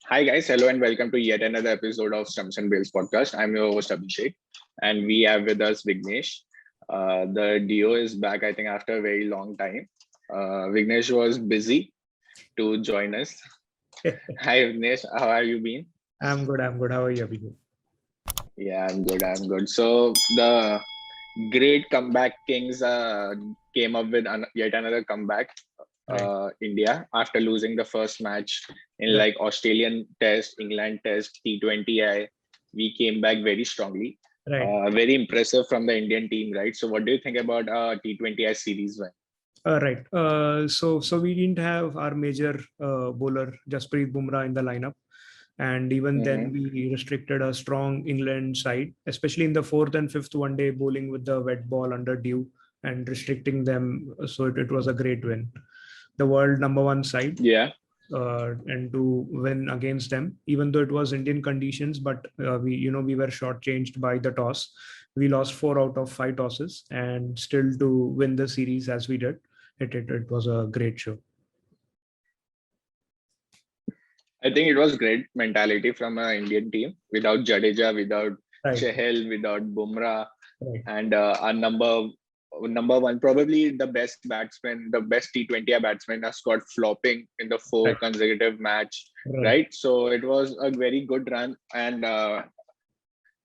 Hi guys, hello and welcome to yet another episode of Stumps and Bails podcast. I'm your host Abhishek, and we have with us Vignesh. The duo is back, I think, after a very long time. Vignesh was busy to join us. Hi Vignesh, how have you been? I'm good. I'm good. How are you, Abhishek? Yeah, I'm good. I'm good. So the great comeback kings came up with yet another comeback. Right, India after losing the first match in right, like Australian Test, England Test, T20. We came back very strongly. right. Very impressive from the Indian team, right? So, what do you think about T20I series win? Right. So we didn't have our major bowler Jasprit Bumrah in the lineup, and even then Mm-hmm. we restricted a strong England side, especially in the fourth and fifth one-day bowling with the wet ball under dew and restricting them. So it was a great win. The world number one side, Yeah, and to win against them, even though it was Indian conditions, but we were shortchanged by the toss. We lost 4 out of 5 tosses, and still to win the series as we did, it was a great show. I think it was great mentality from an Indian team without Jadeja, without Right, Chahal, without Bumrah, right, and our number one, probably the best batsman, the best T20 batsman has got flopping in the four right, consecutive match, right. right? So it was a very good run, and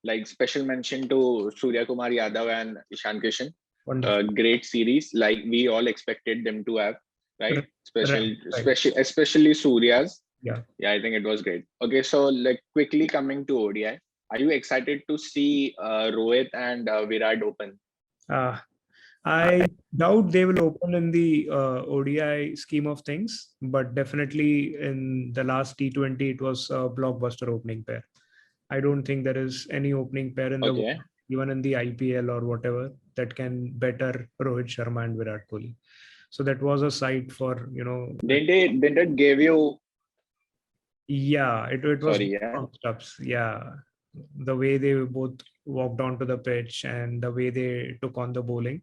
like special mention to Surya Kumar Yadav and Ishan Kishan. Wonderful. Great series, like we all expected them to have, right? Right, right, right. Especially Surya's. Yeah. Yeah, I think it was great. Okay, so like quickly coming to ODI, are you excited to see Rohit and Virat open? Uh, I doubt they will open in the ODI scheme of things, but definitely in the last T20, it was a blockbuster opening pair. I don't think there is any opening pair in the world, Okay. even in the IPL or whatever, that can better Rohit Sharma and Virat Kohli. So that was a sight for, Didn't it give you yeah, it was sorry, yeah. ups. Yeah. The way they both walked onto the pitch and the way they took on the bowling.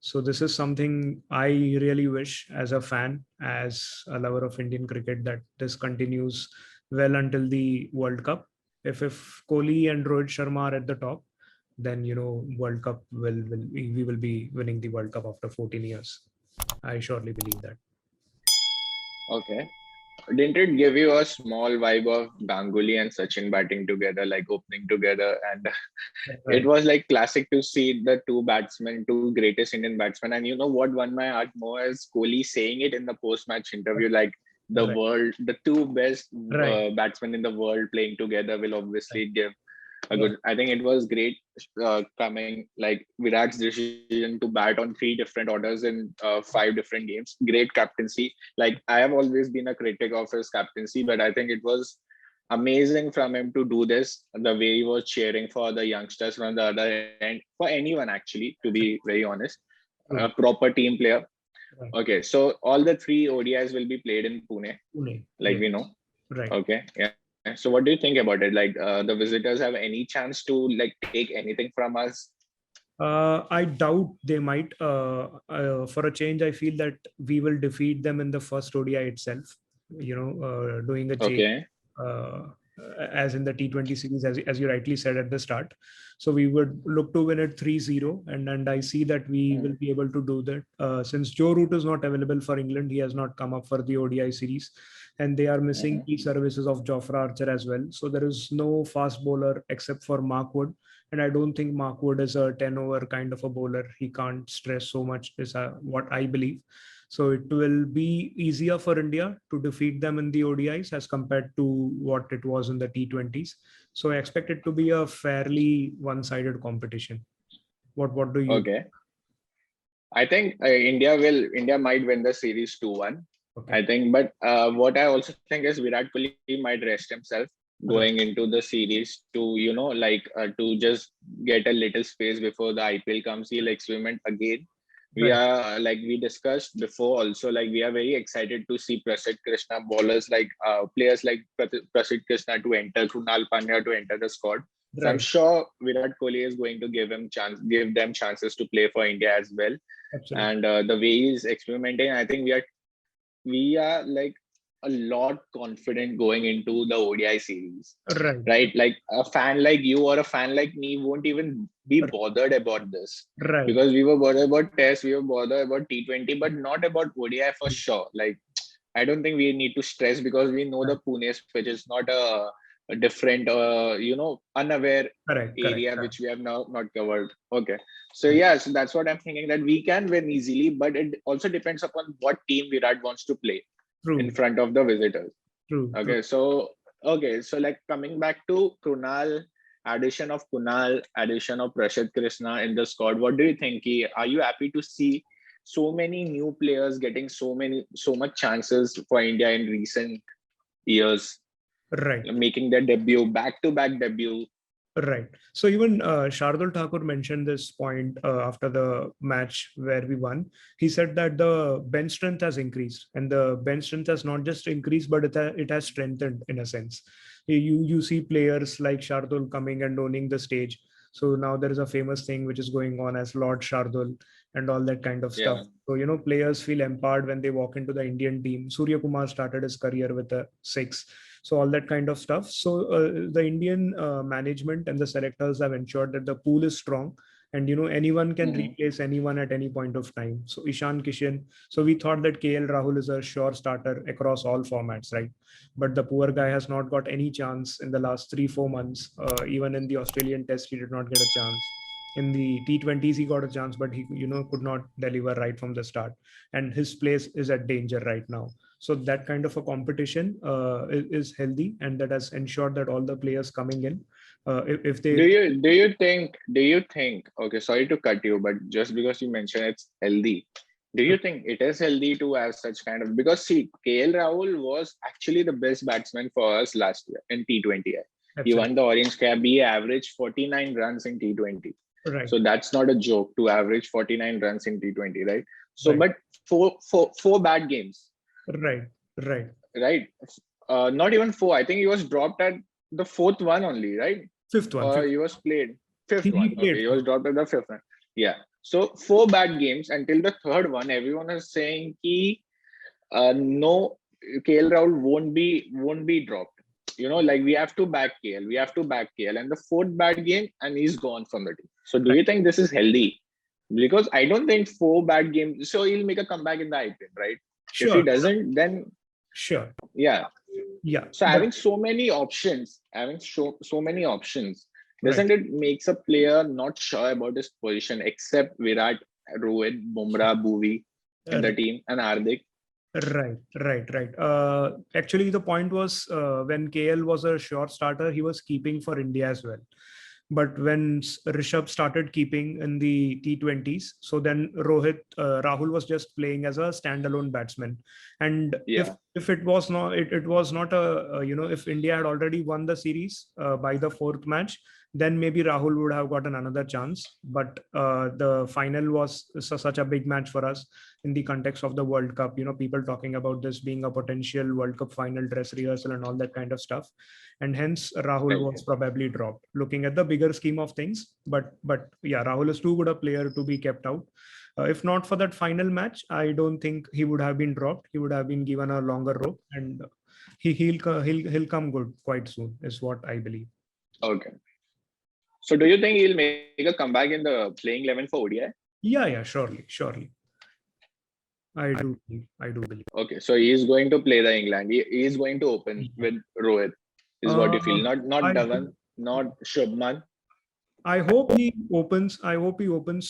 So this is something I really wish as a fan, as a lover of Indian cricket, that this continues well until the World Cup. If Kohli and Rohit Sharma are at the top, then World Cup will we will be winning the World Cup after 14 years. I surely believe that. Okay. Didn't it give you a small vibe of Ganguly and Sachin batting together, like opening together? And it Right, was like classic to see the two batsmen, two greatest Indian batsmen. And you know what won my heart more is Kohli saying it in the post-match interview, like right, the two best right, batsmen in the world playing together will right, obviously give a right, good. I think it was great coming like Virat's decision to bat on three different orders in 5 different games. Great captaincy. Like I have always been a critic of his captaincy, but I think it was amazing from him to do this. The way he was cheering for the youngsters from the other end, for anyone actually, to be very honest, a true, proper team player. right. Okay, so all the three ODIs will be played in Pune, Pune, like yes, we know. right. Okay, yeah. So what do you think about it? Like the visitors have any chance to like take anything from us? I doubt they might. For a change, I feel that we will defeat them in the first ODI itself. Doing a change, Okay. uh, as in the T20 series, as you rightly said at the start. So we would look to win it 3-0, and I see that we will Hmm. be able to do that. Since Joe Root is not available for England, he has not come up for the ODI series, and they are missing Hmm. key services of Jofra Archer as well. So there is no fast bowler except for Mark Wood, and I don't think Mark Wood is a 10 over kind of a bowler. He can't stress so much, is what I believe. So it will be easier for India to defeat them in the ODIs as compared to what it was in the T20s. So I expect it to be a fairly one-sided competition. What do you? Okay. I think India might win the series 2-1. Okay, I think, but what I also think is Virat Kohli might rest himself going right, into the series to to just get a little space before the IPL comes. He'll experiment again. We right, are like we discussed before also, like we are very excited to see Prasidh Krishna bowlers like players like Prasidh Krishna to enter, Krunal Pandya to enter the squad. So I'm right. sure Virat Kohli is going to give them chances to play for India as well. Absolutely. And the way he's experimenting, I think we are like a lot confident going into the ODI series, Right. right? Like a fan like you or a fan like me won't even be bothered about this, Right. because we were bothered about Test, we were bothered about T20, but not about ODI for sure. Like I don't think we need to stress, because we know the Pune's pitch is not a different, unaware Correct. area which we have now not covered. Okay. So yeah, so that's what I'm thinking, that we can win easily, but it also depends upon what team Virat wants to play in True. front of the visitors. True. Okay, so like coming back to Kunal, addition of Rashid Krishna in the squad. What do you think? Are you happy to see so many new players getting so much chances for India in recent years, Right. making their debut, back-to-back debut? Right. So even Shardul Thakur mentioned this point after the match where we won. He said that the bench strength has increased, and the bench strength has not just increased, but it has strengthened in a sense. You see players like Shardul coming and owning the stage. So now there is a famous thing which is going on as Lord Shardul and all that kind of stuff. Yeah. So players feel empowered when they walk into the Indian team. Surya Kumar started his career with a 6. So all that kind of stuff. So the Indian management and the selectors have ensured that the pool is strong, and anyone can replace anyone at any point of time. So Ishan Kishan. So we thought that KL Rahul is a sure starter across all formats, right? But the poor guy has not got any chance in the last 3-4 months. Even in the Australian Test, he did not get a chance. In the T20s, he got a chance, but he could not deliver right from the start, and his place is at danger right now. So that kind of a competition is healthy, and that has ensured that all the players coming in, if they do you think, okay, sorry to cut you, but just because you mentioned it's healthy, do you think it is healthy to have such kind of, because see, KL Rahul was actually the best batsman for us last year in T20. He won the orange cap. He averaged 49 runs in T20. Right. So that's not a joke to average 49 runs in T20, right? So, Right. but four bad games. Right. Not even 4. I think he was dropped at the 4th one only, right? 5th one. He was played 5th He one. played Okay, he was dropped at the 5th one. Yeah. So 4 bad games until the 3rd one. Everyone is saying no, KL Rahul won't be dropped. Like we have to back KL, and the 4th bad game, and he's gone from the team. So do you think this is healthy? Because I don't think 4 bad games. So he'll make a comeback in the IPL, right? Sure. If he doesn't, then sure. Yeah. So having so many options, doesn't it makes a player not sure about his position, except Virat, Rohit, Bumrah, Bhuvi in the team, and Hardik? Right. Actually, the point was when KL was a short starter, he was keeping for India as well. But when Rishabh started keeping in the T20s, so then Rahul was just playing as a standalone batsman. And if it was not, it was not if India had already won the series by the 4th match, then maybe Rahul would have gotten another chance. But the final was such a big match for us in the context of the World Cup. People talking about this being a potential World Cup final dress rehearsal and all that kind of stuff. And hence Rahul was probably dropped, looking at the bigger scheme of things. But yeah, Rahul is too good a player to be kept out. If not for that final match, I don't think he would have been dropped. He would have been given a longer rope, and he'll come good quite soon, is what I believe. Okay. So do you think he'll make a comeback in the playing 11 for ODI? Yeah, surely. I do believe. Okay, so he is going to play the England. He is going to open with Rohit. Is what you feel? Not Dhawan, not Shubman. I hope he opens.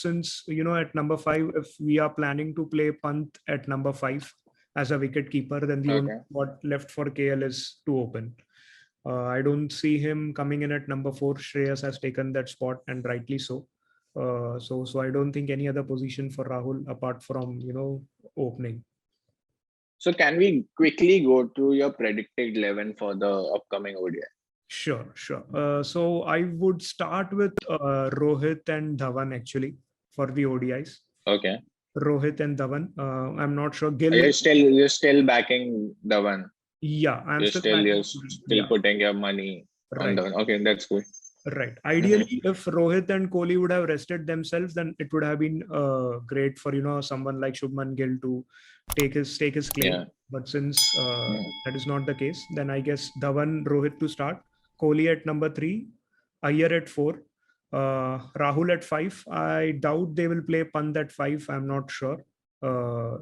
Since at number 5, if we are planning to play Pant at number 5 as a wicket keeper, then the only what left for KL is to open. I don't see him coming in at number 4. Shreyas has taken that spot, and rightly so. So I don't think any other position for Rahul apart from opening. So can we quickly go to your predicted 11 for the upcoming ODI? Sure. So I would start with Rohit and Dhawan actually for the ODIs. Okay. Rohit and Dhawan. I'm not sure. Gill. You're still backing Dhawan. Yeah, you're still putting your money on Dhawan. Okay, that's good. Right. Ideally, if Rohit and Kohli would have rested themselves, then it would have been great for someone like Shubman Gill to take his claim. But since Mm. that is not the case, then I guess Dhawan, Rohit to start, Kohli at number 3, Iyer at 4, Rahul at 5. I doubt they will play Pant at 5. I'm not sure.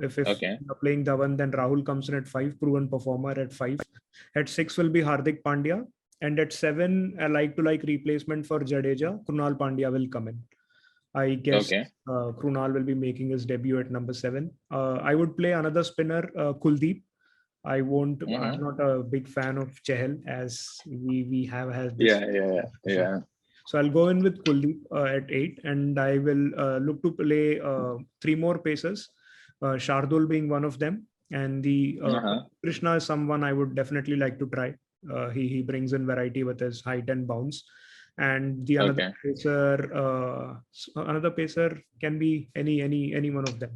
If Okay. you're playing Dhawan, then Rahul comes in at 5, proven performer at 5. At 6 will be Hardik Pandya. And at 7, a like-to-like replacement for Jadeja, Krunal Pandya will come in. I guess Okay. Krunal will be making his debut at number 7. I would play another spinner, Kuldeep. I won't. I'm Mm-hmm. not a big fan of Chahal, as we have had this Yeah, yeah, discussion. yeah. So I'll go in with Kuldeep at 8, and I will look to play 3 more pacers, Shardul being one of them, and the Uh-huh. Krishna is someone I would definitely like to try. He brings in variety with his height and bounce, and the Okay. another pacer can be any one of them.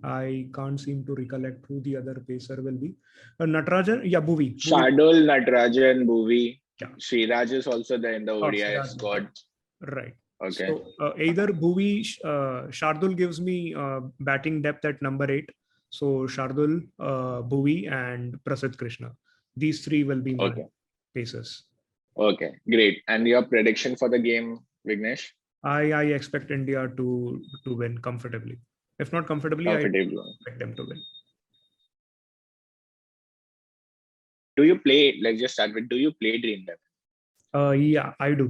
I can't seem to recollect who the other pacer will be. Natarajan, yeah, Bhuvi. Shardul, Natarajan, Bhuvi. Yeah. Sriraj is also there in the Oh, ODI Siraj. squad. Right. Okay. So either Bhuvi, Shardul gives me batting depth at number 8. So Shardul, Bhuvi, and Prasidh Krishna. These 3 will be my Okay. paces. Okay. Great. And your prediction for the game, Vignesh? I expect India to win comfortably. If not comfortably, I Comfortable. expect them to win. Do you play? Let's just start with. Do you play Dream11? Yeah, I do.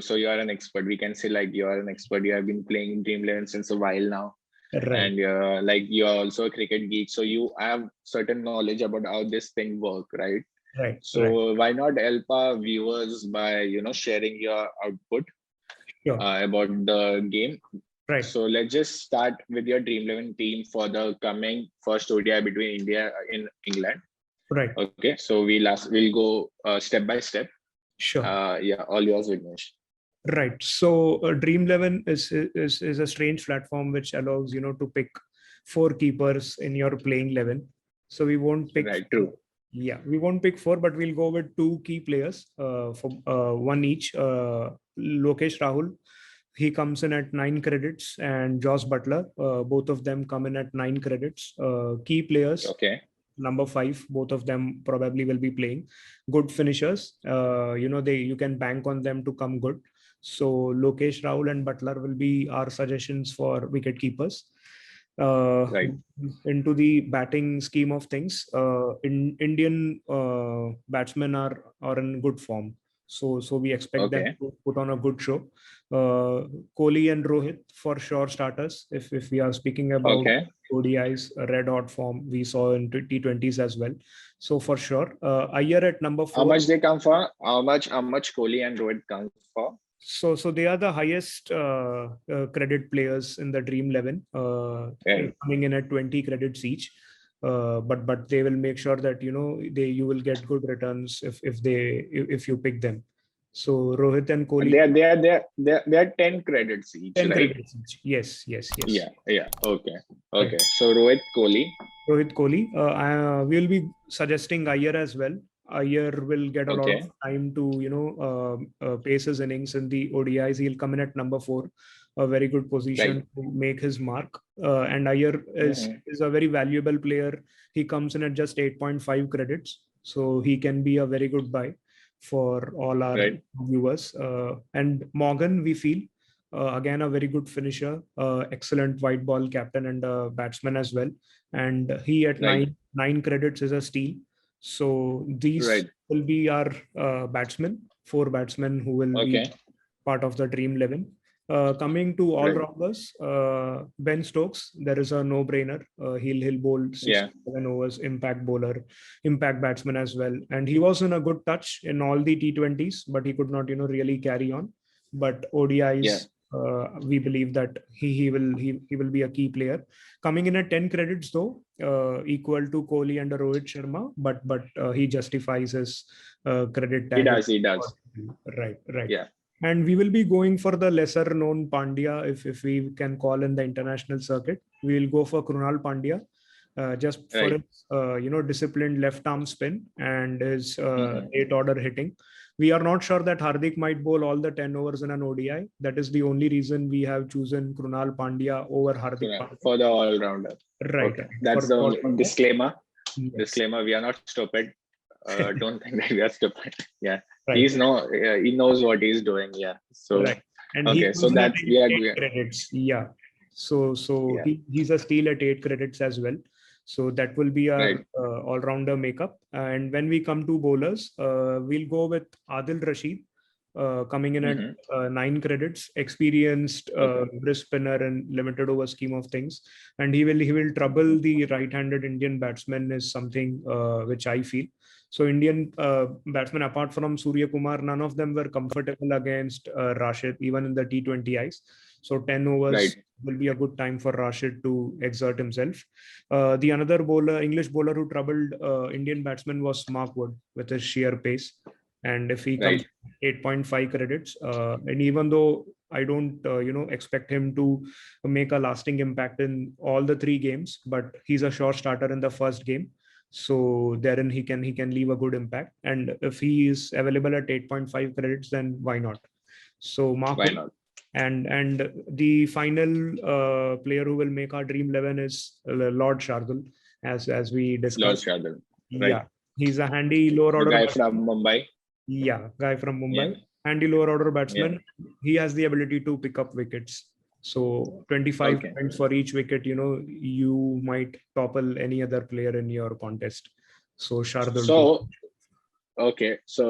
So you are an expert. We can say like you are an expert. You have been playing Dream11 since a while now, Right. and like you're also a cricket geek. So you have certain knowledge about how this thing work, right? Right. So why not help our viewers by sharing your output Sure. about the game? Right. So let's just start with your Dream11 team for the coming first ODI between India in England. Right. Okay, so we'll go step by step. Sure. Yeah, all yours, Vignesh. Right. So Dream11 is a strange platform which allows to pick 4 keepers in your playing 11. So we won't pick. Right. True. Yeah, we won't pick 4, but we'll go with 2 key players for one each. Lokesh Rahul, he comes in at 9 credits, and Josh Butler, both of them come in at 9 credits. Key players. Okay. Number 5, both of them probably will be playing. Good finishers. You can bank on them to come good. So Lokesh, Rahul, and Butler will be our suggestions for wicket keepers. Right. Into the batting scheme of things, Indian batsmen are in good form. So we expect them Okay. to put on a good show. Kohli and Rohit for sure starters. If we are speaking about Okay. ODIs, red hot form we saw in T20s as well. So for sure, Iyer at number 4. How much they come for? How much Kohli and Rohit come for? So they are the highest credit players in the Dream11, Right. coming in at 20 credits each. But they will make sure that you will get good returns if you pick them. So Rohit and Kohli. They are 10 credits each, 10 right? credits each. Yes. Yeah. Okay. So Rohit, Kohli. Rohit Kohli. We will be suggesting Iyer as well. Iyer will get a lot of time to pace his innings in the ODIs. He'll come in at number 4, a very good position to make his mark. And Iyer is a very valuable player. He comes in at just 8.5 credits, so he can be a very good buy for all our viewers. And Morgan, we feel again a very good finisher, excellent white ball captain and a batsman as well. And he at nine credits is a steal. So these will be our batsmen, 4 batsmen who will be part of the Dream11. Coming to all rounders, Ben Stokes, there is a no-brainer. He'll bowl 67 overs, impact bowler, impact batsman as well. And he was in a good touch in all the T20s, but he could not really carry on. But ODIs, we believe that he will be a key player. Coming in at 10 credits though, equal to Kohli and Rohit Sharma, but he justifies his credit tag. He does. Right. Yeah. And we will be going for the lesser known Pandya, if we can call in the international circuit. We will go for Krunal Pandya. just for Right. his disciplined left arm spin and his Mhm. late order hitting. We are not sure that Hardik might bowl all the 10 overs in an ODI. That is the only reason we have chosen Krunal Pandya over So, Hardik yeah, Pandya. for the all-rounder. Right, Okay, right. For that's the the only all-rounder. disclaimer. Yes. Disclaimer: we are not stupid. Don't think that we are stupid. Yeah, Right. he knows what he's doing. Yeah. So Right. And he okay, so comes at that's we are. eight credits. Yeah. So Yeah. he's a steal at 8 credits as well. So that will be our Right. all-rounder makeup. And when we come to bowlers, we'll go with Adil Rashid coming in at Mm-hmm. 9 credits, experienced Okay. wrist spinner and limited over scheme of things. And he will trouble the right-handed Indian batsman is something which I feel. So Indian batsmen, apart from Surya Kumar, none of them were comfortable against Rashid, even in the T20 ice. So 10 Right. overs will be a good time for Rashid to exert himself. The another bowler, English bowler who troubled Indian batsmen was Mark Wood with his sheer pace. And if he comes Right. 8.5 credits, and even though I don't, expect him to make a lasting impact in all the 3 games, but he's a sure starter in the first game, so therein he can leave a good impact. And if he is available at 8.5 credits, then why not? So Mark Why Wood. not? And the final player who will make our dream 11 is Lord Shardul, as we Lord discussed. Shadil. Right. Yeah, he's a handy lower The order guy batsman. from Mumbai. Yeah, guy from Yeah. Mumbai, handy lower order Yeah. batsman. He has the ability to pick up wickets. So 25 Okay. points for each wicket, you might topple any other player in your contest. So Shardul too. So okay, so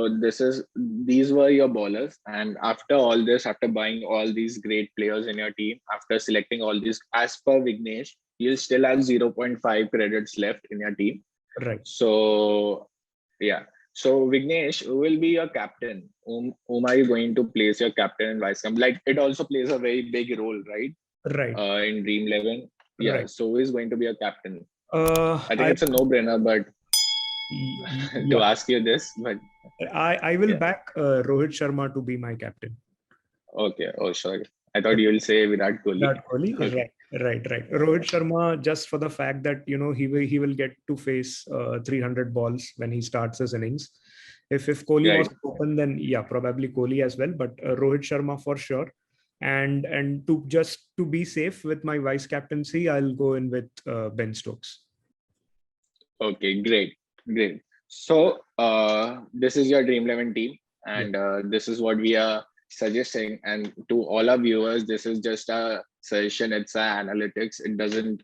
these were your bowlers, and after all this, after buying all these great players in your team, after selecting all these, as per Vignesh, you still have 0.5 credits left in your team. Right, So yeah, so Vignesh, who will be your captain? Whom are you going to place your captain and vice captain? Like it also plays a very big role, right? right, In Dream11. Yeah. right. So who is going to be a captain? I think I it's a no-brainer, but to yeah, ask you this, but I will yeah. back Rohit Sharma to be my captain. Okay. Oh, sorry. I thought you will say Virat Kohli. Virat Kohli, Okay. right. Rohit Sharma, just for the fact that he will get to face 300 balls when he starts his innings. If Kohli was Right. open, then yeah, probably Kohli as well. But Rohit Sharma for sure. And to be safe with my vice captaincy, I'll go in with Ben Stokes. Okay. Great. Great. So this is your Dream11 team, Yeah, and this is what we are suggesting. And to all our viewers, this is just a suggestion. It's a analytics. It doesn't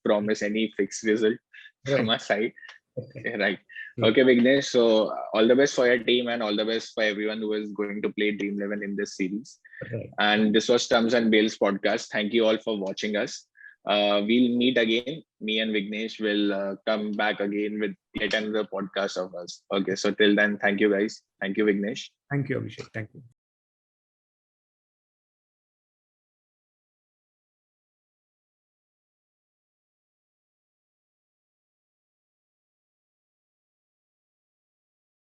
promise any fixed result from right. our side. Okay. Right. Yeah, Okay, Vignesh. So all the best for your team and all the best for everyone who is going to play Dream11 in this series. right. And this was Stumps and Bales podcast. Thank you all for watching us. We'll meet again. Me and Vignesh will come back again with yet another podcast of us. Okay. So till then, thank you guys. Thank you, Vignesh. Thank you, Abhishek. Thank you.